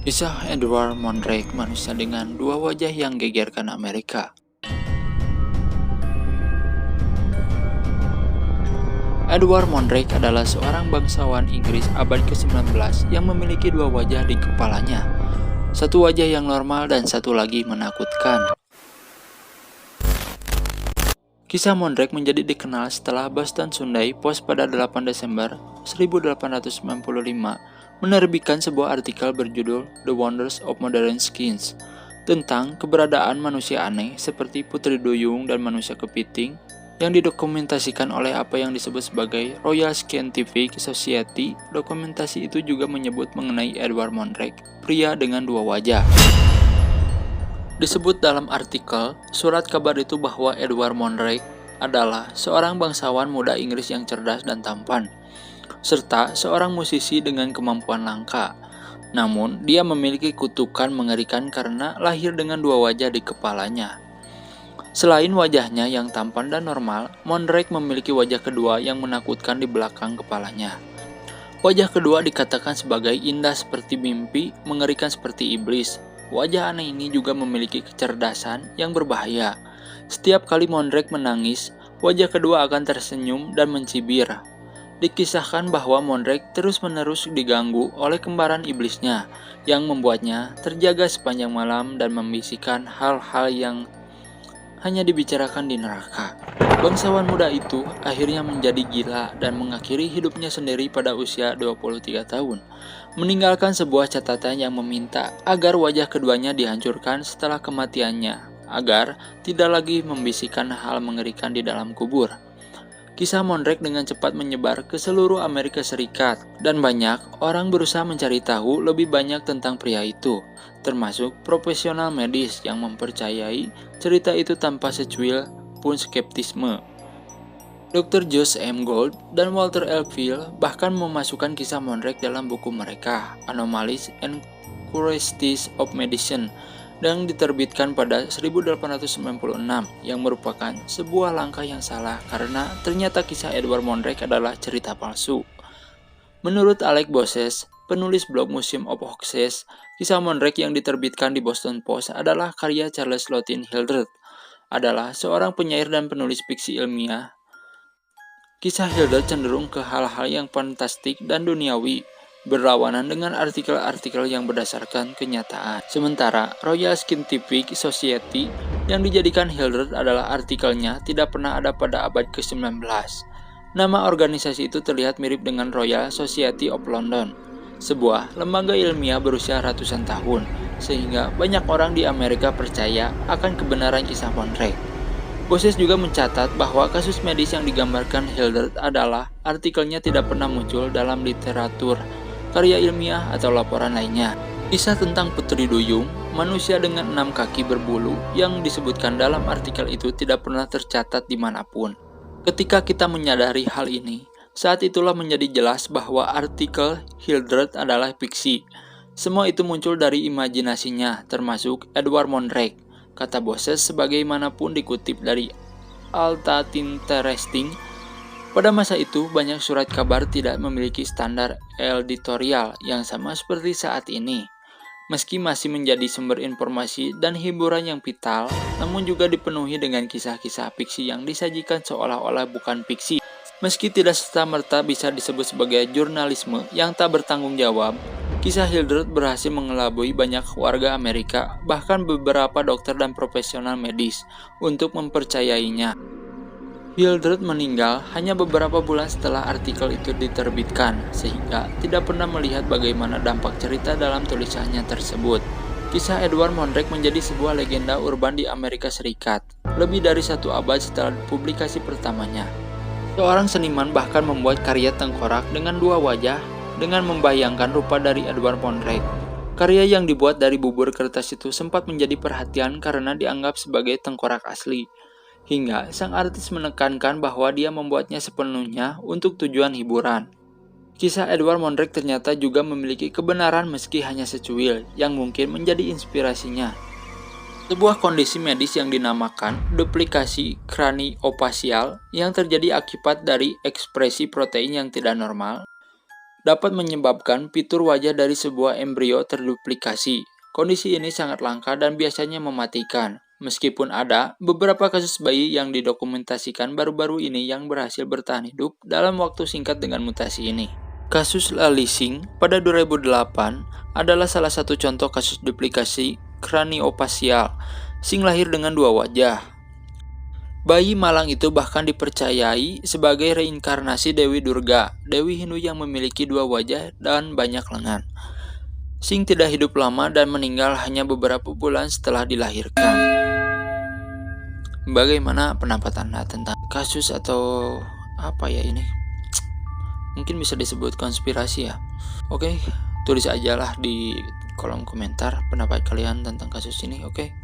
Kisah Edward Mondrake, manusia dengan dua wajah yang gegerkan Amerika. Edward Mondrake adalah seorang bangsawan Inggris abad ke-19 yang memiliki dua wajah di kepalanya. Satu wajah yang normal dan satu lagi menakutkan. Kisah Mondrake menjadi dikenal setelah Boston Sunday Post pada 8 Desember 1895 menerbitkan sebuah artikel berjudul The Wonders of Modern Skins tentang keberadaan manusia aneh seperti putri duyung dan manusia kepiting yang didokumentasikan oleh apa yang disebut sebagai Royal Scientific Society. Dokumentasi itu juga menyebut mengenai Edward Mondrake, pria dengan dua wajah. Disebut dalam artikel surat kabar itu bahwa Edward Mondrake adalah seorang bangsawan muda Inggris yang cerdas dan tampan, serta seorang musisi dengan kemampuan langka. Namun, dia memiliki kutukan mengerikan karena lahir dengan dua wajah di kepalanya. Selain wajahnya yang tampan dan normal, Mondrake memiliki wajah kedua yang menakutkan di belakang kepalanya. Wajah kedua dikatakan sebagai indah seperti mimpi, mengerikan seperti iblis. Wajah aneh ini juga memiliki kecerdasan yang berbahaya. Setiap kali Mondrake menangis, wajah kedua akan tersenyum dan mencibir. Dikisahkan bahwa Mondrake terus-menerus diganggu oleh kembaran iblisnya, yang membuatnya terjaga sepanjang malam dan membisikkan hal-hal yang hanya dibicarakan di neraka. Bangsawan muda itu akhirnya menjadi gila dan mengakhiri hidupnya sendiri pada usia 23 tahun, meninggalkan sebuah catatan yang meminta agar wajah keduanya dihancurkan setelah kematiannya, agar tidak lagi membisikkan hal mengerikan di dalam kubur. Kisah Mondrake dengan cepat menyebar ke seluruh Amerika Serikat, dan banyak orang berusaha mencari tahu lebih banyak tentang pria itu, termasuk profesional medis yang mempercayai cerita itu tanpa secuil pun skeptisme. Dr. Josh M. Gold dan Walter L. Phil bahkan memasukkan kisah Mondrake dalam buku mereka, Anomalies and Curiosities of Medicine, yang diterbitkan pada 1896, yang merupakan sebuah langkah yang salah karena ternyata kisah Edward Mondrake adalah cerita palsu. Menurut Alec Bosses, penulis blog Museum of Hoaxes, kisah Mondrake yang diterbitkan di Boston Post adalah karya Charles Lottin Hildreth, adalah seorang penyair dan penulis fiksi ilmiah. Kisah Hildreth cenderung ke hal-hal yang fantastik dan duniawi, berlawanan dengan artikel-artikel yang berdasarkan kenyataan. Sementara Royal Scientific Society yang dijadikan Hildreth adalah artikelnya tidak pernah ada pada abad ke-19. Nama organisasi itu terlihat mirip dengan Royal Society of London, sebuah lembaga ilmiah berusia ratusan tahun, sehingga banyak orang di Amerika percaya akan kebenaran kisah Mondrake. Bosses juga mencatat bahwa kasus medis yang digambarkan Hildreth adalah artikelnya tidak pernah muncul dalam literatur, karya ilmiah, atau laporan lainnya. Kisah tentang putri duyung, manusia dengan 6 kaki berbulu yang disebutkan dalam artikel itu tidak pernah tercatat dimanapun. Ketika kita menyadari hal ini, saat itulah menjadi jelas bahwa artikel Hildreth adalah fiksi. Semua itu muncul dari imajinasinya, termasuk Edward Mondrake, kata Bosses sebagaimanapun dikutip dari Alta Interesting. Pada masa itu, banyak surat kabar tidak memiliki standar editorial yang sama seperti saat ini. Meski masih menjadi sumber informasi dan hiburan yang vital, namun juga dipenuhi dengan kisah-kisah fiksi yang disajikan seolah-olah bukan fiksi. Meski tidak serta-merta bisa disebut sebagai jurnalisme yang tak bertanggung jawab, kisah Hildreth berhasil mengelabui banyak warga Amerika, bahkan beberapa dokter dan profesional medis, untuk mempercayainya. Hildreth meninggal hanya beberapa bulan setelah artikel itu diterbitkan, sehingga tidak pernah melihat bagaimana dampak cerita dalam tulisannya tersebut. Kisah Edward Mondrake menjadi sebuah legenda urban di Amerika Serikat, lebih dari 1 abad setelah publikasi pertamanya. Seorang seniman bahkan membuat karya tengkorak dengan 2 wajah dengan membayangkan rupa dari Edward Mondrake. Karya yang dibuat dari bubur kertas itu sempat menjadi perhatian karena dianggap sebagai tengkorak asli, hingga sang artis menekankan bahwa dia membuatnya sepenuhnya untuk tujuan hiburan. Kisah Edward Mondrake ternyata juga memiliki kebenaran meski hanya secuil, yang mungkin menjadi inspirasinya. Sebuah kondisi medis yang dinamakan duplikasi kraniopasial yang terjadi akibat dari ekspresi protein yang tidak normal dapat menyebabkan fitur wajah dari sebuah embrio terduplikasi. Kondisi ini sangat langka dan biasanya mematikan. Meskipun ada beberapa kasus bayi yang didokumentasikan baru-baru ini yang berhasil bertahan hidup dalam waktu singkat dengan mutasi ini. Kasus Lali Singh pada 2008 adalah salah satu contoh kasus duplikasi kraniopasial. Singh lahir dengan dua wajah. Bayi malang itu bahkan dipercayai sebagai reinkarnasi Dewi Durga, Dewi Hindu yang memiliki dua wajah dan banyak lengan. Singh tidak hidup lama dan meninggal hanya beberapa bulan setelah dilahirkan. Bagaimana pendapat Anda tentang kasus atau apa ya ini? Mungkin bisa disebut konspirasi ya. Oke, tulis aja lah di kolom komentar pendapat kalian tentang kasus ini, oke?